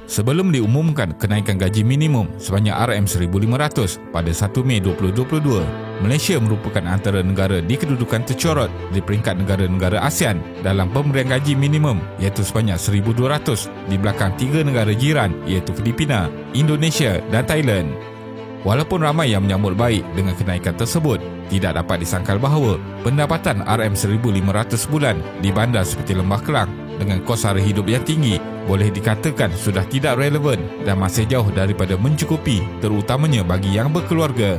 Sebelum diumumkan kenaikan gaji minimum sebanyak RM1,500 pada 1 Mei 2022, Malaysia merupakan antara negara di kedudukan tercorot di peringkat negara-negara ASEAN dalam pemberian gaji minimum, iaitu sebanyak 1,200 di belakang 3 negara jiran iaitu Filipina, Indonesia dan Thailand. Walaupun ramai yang menyambut baik dengan kenaikan tersebut, tidak dapat disangkal bahawa pendapatan RM1,500 sebulan di bandar seperti Lembah Kelang dengan kos sara hidup yang tinggi boleh dikatakan sudah tidak relevan dan masih jauh daripada mencukupi, terutamanya bagi yang berkeluarga.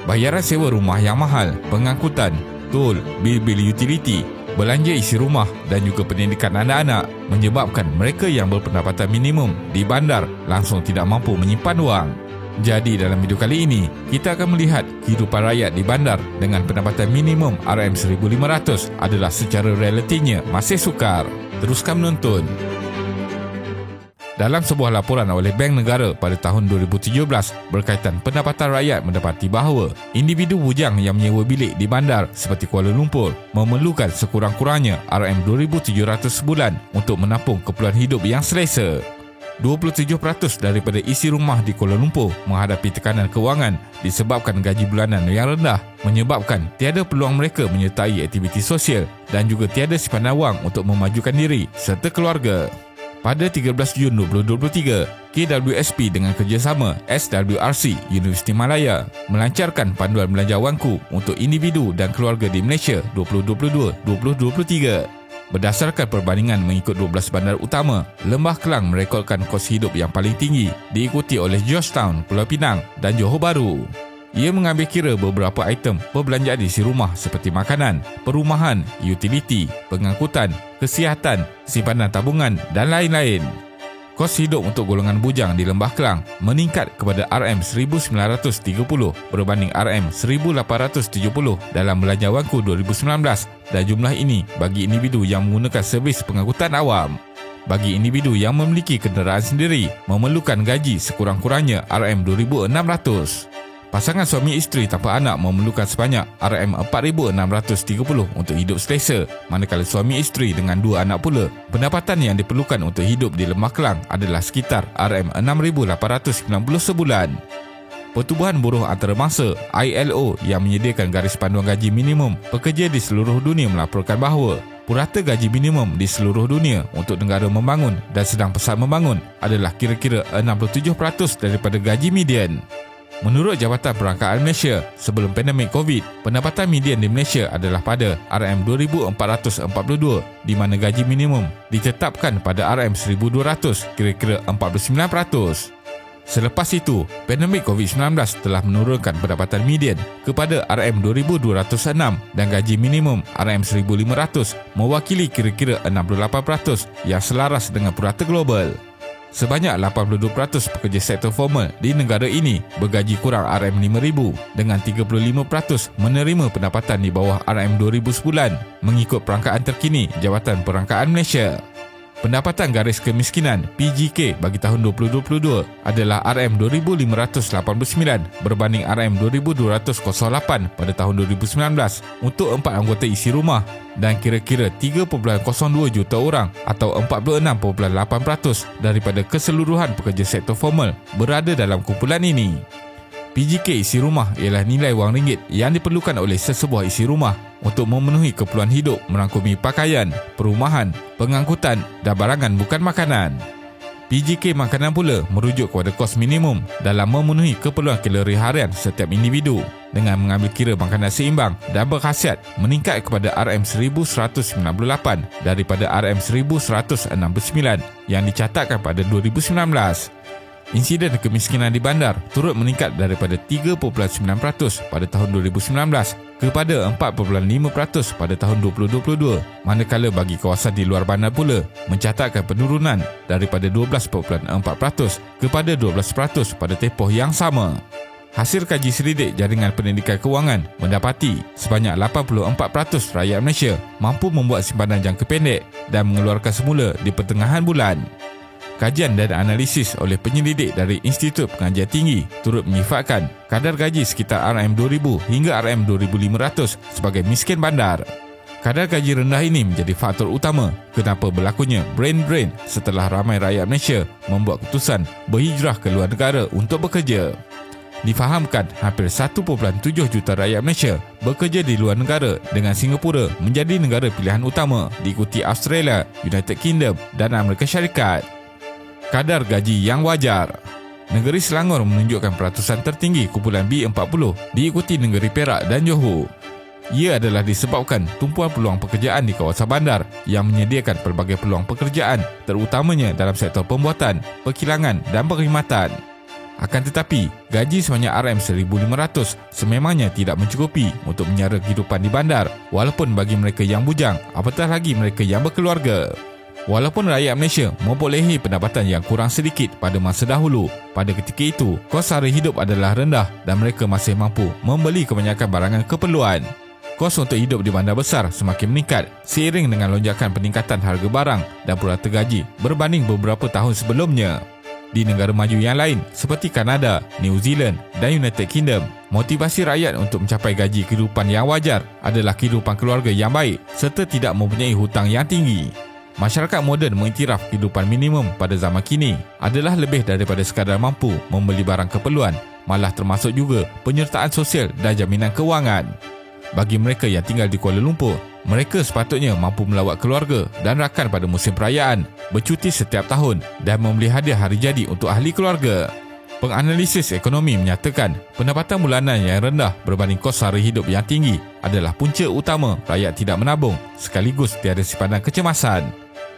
Bayaran sewa rumah yang mahal, pengangkutan, tol, bil-bil utiliti, belanja isi rumah dan juga pendidikan anak-anak menyebabkan mereka yang berpendapatan minimum di bandar langsung tidak mampu menyimpan wang. Jadi dalam video kali ini, kita akan melihat kehidupan rakyat di bandar dengan pendapatan minimum RM1,500 adalah secara realitinya masih sukar. Teruskan menonton. Dalam sebuah laporan oleh Bank Negara pada tahun 2017 berkaitan pendapatan rakyat mendapati bahawa individu bujang yang menyewa bilik di bandar seperti Kuala Lumpur memerlukan sekurang-kurangnya RM2,700 sebulan untuk menampung keperluan hidup yang selesa. 27% daripada isi rumah di Kuala Lumpur menghadapi tekanan kewangan disebabkan gaji bulanan yang rendah, menyebabkan tiada peluang mereka menyertai aktiviti sosial dan juga tiada simpanan wang untuk memajukan diri serta keluarga. Pada 13 Jun 2023, KWSP dengan kerjasama SWRC Universiti Malaya melancarkan panduan belanja wangku untuk individu dan keluarga di Malaysia 2022-2023. Berdasarkan perbandingan mengikut 12 bandar utama, Lembah Kelang merekodkan kos hidup yang paling tinggi, diikuti oleh Georgetown, Pulau Pinang dan Johor Bahru. Ia mengambil kira beberapa item perbelanjaan isi rumah seperti makanan, perumahan, utiliti, pengangkutan, kesihatan, simpanan tabungan dan lain-lain. Kos hidup untuk golongan bujang di Lembah Kelang meningkat kepada RM1,930 berbanding RM1,870 dalam belanja wangku 2019 dan jumlah ini bagi individu yang menggunakan servis pengangkutan awam. Bagi individu yang memiliki kenderaan sendiri memerlukan gaji sekurang-kurangnya RM2,600. Pasangan suami isteri tanpa anak memerlukan sebanyak RM4,630 untuk hidup selesa, manakala suami isteri dengan 2 anak pula, pendapatan yang diperlukan untuk hidup di Lembah Kelang adalah sekitar RM6,890 sebulan. Pertubuhan Buruh Antarabangsa ILO yang menyediakan garis panduan gaji minimum pekerja di seluruh dunia melaporkan bahawa purata gaji minimum di seluruh dunia untuk negara membangun dan sedang pesat membangun adalah kira-kira 67% daripada gaji median. Menurut Jabatan Perangkaan Malaysia, sebelum pandemik COVID, pendapatan median di Malaysia adalah pada RM2,442 di mana gaji minimum ditetapkan pada RM1,200, kira-kira 49%. Selepas itu, pandemik COVID-19 telah menurunkan pendapatan median kepada RM2,206 dan gaji minimum RM1,500 mewakili kira-kira 68% yang selaras dengan purata global. Sebanyak 82% pekerja sektor formal di negara ini bergaji kurang RM5,000 dengan 35% menerima pendapatan di bawah RM2,000 sebulan mengikut perangkaan terkini Jabatan Perangkaan Malaysia. Pendapatan garis kemiskinan PGK bagi tahun 2022 adalah RM2,589 berbanding RM2,208 pada tahun 2019 untuk 4 anggota isi rumah dan kira-kira 3.02 juta orang atau 46.8% daripada keseluruhan pekerja sektor formal berada dalam kumpulan ini. PGK isi rumah ialah nilai wang ringgit yang diperlukan oleh sesebuah isi rumah untuk memenuhi keperluan hidup merangkumi pakaian, perumahan, pengangkutan dan barangan bukan makanan. PGK makanan pula merujuk kepada kos minimum dalam memenuhi keperluan kalori harian setiap individu dengan mengambil kira makanan seimbang dan berkhasiat meningkat kepada RM1,198 daripada RM1,169 yang dicatatkan pada 2019. Insiden kemiskinan di bandar turut meningkat daripada 3.9% pada tahun 2019 kepada 4.5% pada tahun 2022, manakala bagi kawasan di luar bandar pula mencatatkan penurunan daripada 12.4% kepada 12% pada tempoh yang sama. Hasil kaji selidik Jaringan Pendidikan Kewangan mendapati sebanyak 84% rakyat Malaysia mampu membuat simpanan jangka pendek dan mengeluarkan semula di pertengahan bulan. Kajian dan analisis oleh penyelidik dari Institut Pengajian Tinggi turut menyifatkan kadar gaji sekitar RM2,000 hingga RM2,500 sebagai miskin bandar. Kadar gaji rendah ini menjadi faktor utama kenapa berlakunya brain drain setelah ramai rakyat Malaysia membuat keputusan berhijrah ke luar negara untuk bekerja. Difahamkan hampir 1.7 juta rakyat Malaysia bekerja di luar negara dengan Singapura menjadi negara pilihan utama diikuti Australia, United Kingdom dan Amerika Syarikat. Kadar gaji yang wajar. Negeri Selangor menunjukkan peratusan tertinggi kumpulan B40 diikuti negeri Perak dan Johor. Ia adalah disebabkan tumpuan peluang pekerjaan di kawasan bandar yang menyediakan pelbagai peluang pekerjaan terutamanya dalam sektor pembuatan, perkilangan dan perkhidmatan. Akan tetapi, gaji sebanyak RM1,500 sememangnya tidak mencukupi untuk menyara kehidupan di bandar walaupun bagi mereka yang bujang, apatah lagi mereka yang berkeluarga. Walaupun rakyat Malaysia memperolehi pendapatan yang kurang sedikit pada masa dahulu, pada ketika itu, kos sara hidup adalah rendah dan mereka masih mampu membeli kebanyakan barangan keperluan. Kos untuk hidup di bandar besar semakin meningkat seiring dengan lonjakan peningkatan harga barang dan purata gaji berbanding beberapa tahun sebelumnya. Di negara maju yang lain seperti Kanada, New Zealand dan United Kingdom, motivasi rakyat untuk mencapai gaji kehidupan yang wajar adalah kehidupan keluarga yang baik serta tidak mempunyai hutang yang tinggi. Masyarakat moden mengiktiraf kehidupan minimum pada zaman kini adalah lebih daripada sekadar mampu membeli barang keperluan, malah termasuk juga penyertaan sosial dan jaminan kewangan. Bagi mereka yang tinggal di Kuala Lumpur, mereka sepatutnya mampu melawat keluarga dan rakan pada musim perayaan, bercuti setiap tahun dan membeli hadiah hari jadi untuk ahli keluarga. Penganalisis ekonomi menyatakan pendapatan bulanan yang rendah berbanding kos sara hidup yang tinggi adalah punca utama rakyat tidak menabung sekaligus tiada simpanan kecemasan.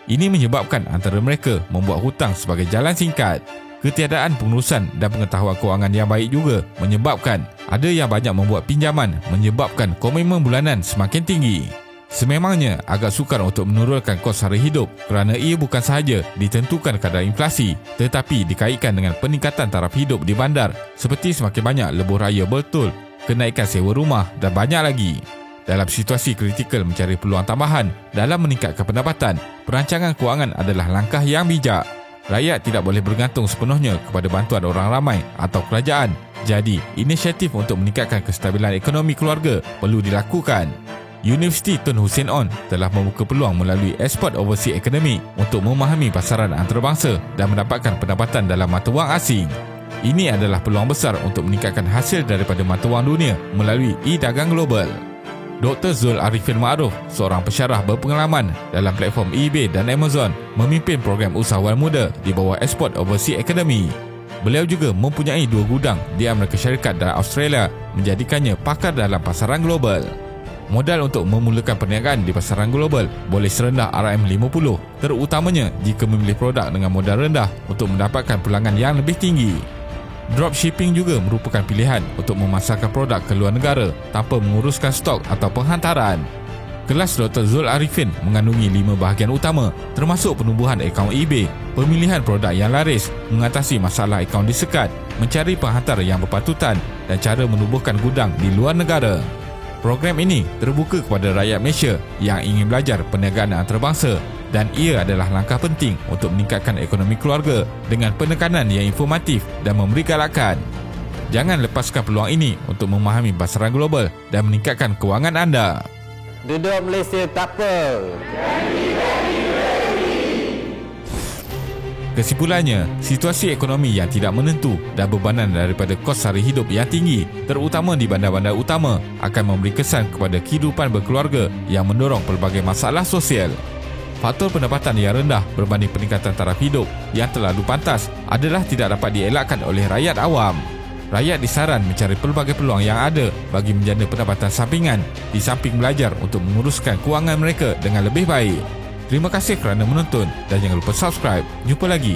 Ini menyebabkan antara mereka membuat hutang sebagai jalan singkat. Ketiadaan pengurusan dan pengetahuan kewangan yang baik juga menyebabkan ada yang banyak membuat pinjaman menyebabkan komitmen bulanan semakin tinggi. Sememangnya agak sukar untuk menurunkan kos sara hidup kerana ia bukan sahaja ditentukan kadar inflasi tetapi dikaitkan dengan peningkatan taraf hidup di bandar seperti semakin banyak lebuh raya betul, kenaikan sewa rumah dan banyak lagi. Dalam situasi kritikal mencari peluang tambahan dalam meningkatkan pendapatan, perancangan kewangan adalah langkah yang bijak. Rakyat tidak boleh bergantung sepenuhnya kepada bantuan orang ramai atau kerajaan. Jadi, inisiatif untuk meningkatkan kestabilan ekonomi keluarga perlu dilakukan. Universiti Tun Hussein On telah membuka peluang melalui Export Overseas Academy untuk memahami pasaran antarabangsa dan mendapatkan pendapatan dalam mata wang asing. Ini adalah peluang besar untuk meningkatkan hasil daripada mata wang dunia melalui e-dagang global. Dr. Zul Arifin Ma'ruf, seorang pensyarah berpengalaman dalam platform eBay dan Amazon, memimpin program usahawan muda di bawah Export Overseas Academy. Beliau juga mempunyai 2 gudang di Amerika Syarikat dan Australia, menjadikannya pakar dalam pasaran global. Modal untuk memulakan perniagaan di pasaran global boleh serendah RM50, terutamanya jika memilih produk dengan modal rendah untuk mendapatkan pulangan yang lebih tinggi. Dropshipping juga merupakan pilihan untuk memasarkan produk ke luar negara tanpa menguruskan stok atau penghantaran. Kelas Dr. Zul Arifin mengandungi 5 bahagian utama termasuk penubuhan akaun eBay, pemilihan produk yang laris, mengatasi masalah akaun disekat, mencari penghantar yang berpatutan dan cara menubuhkan gudang di luar negara. Program ini terbuka kepada rakyat Malaysia yang ingin belajar perniagaan antarabangsa dan ia adalah langkah penting untuk meningkatkan ekonomi keluarga dengan penekanan yang informatif dan memberi galakan. Jangan lepaskan peluang ini untuk memahami pasaran global dan meningkatkan kewangan anda. Duduk Malaysia tak apa. Kesimpulannya, situasi ekonomi yang tidak menentu dan bebanan daripada kos sara hidup yang tinggi, terutama di bandar-bandar utama, akan memberi kesan kepada kehidupan berkeluarga yang mendorong pelbagai masalah sosial. Faktor pendapatan yang rendah berbanding peningkatan taraf hidup yang terlalu pantas adalah tidak dapat dielakkan oleh rakyat awam. Rakyat disaran mencari pelbagai peluang yang ada bagi menjana pendapatan sampingan di samping belajar untuk menguruskan kewangan mereka dengan lebih baik. Terima kasih kerana menonton dan jangan lupa subscribe. Jumpa lagi.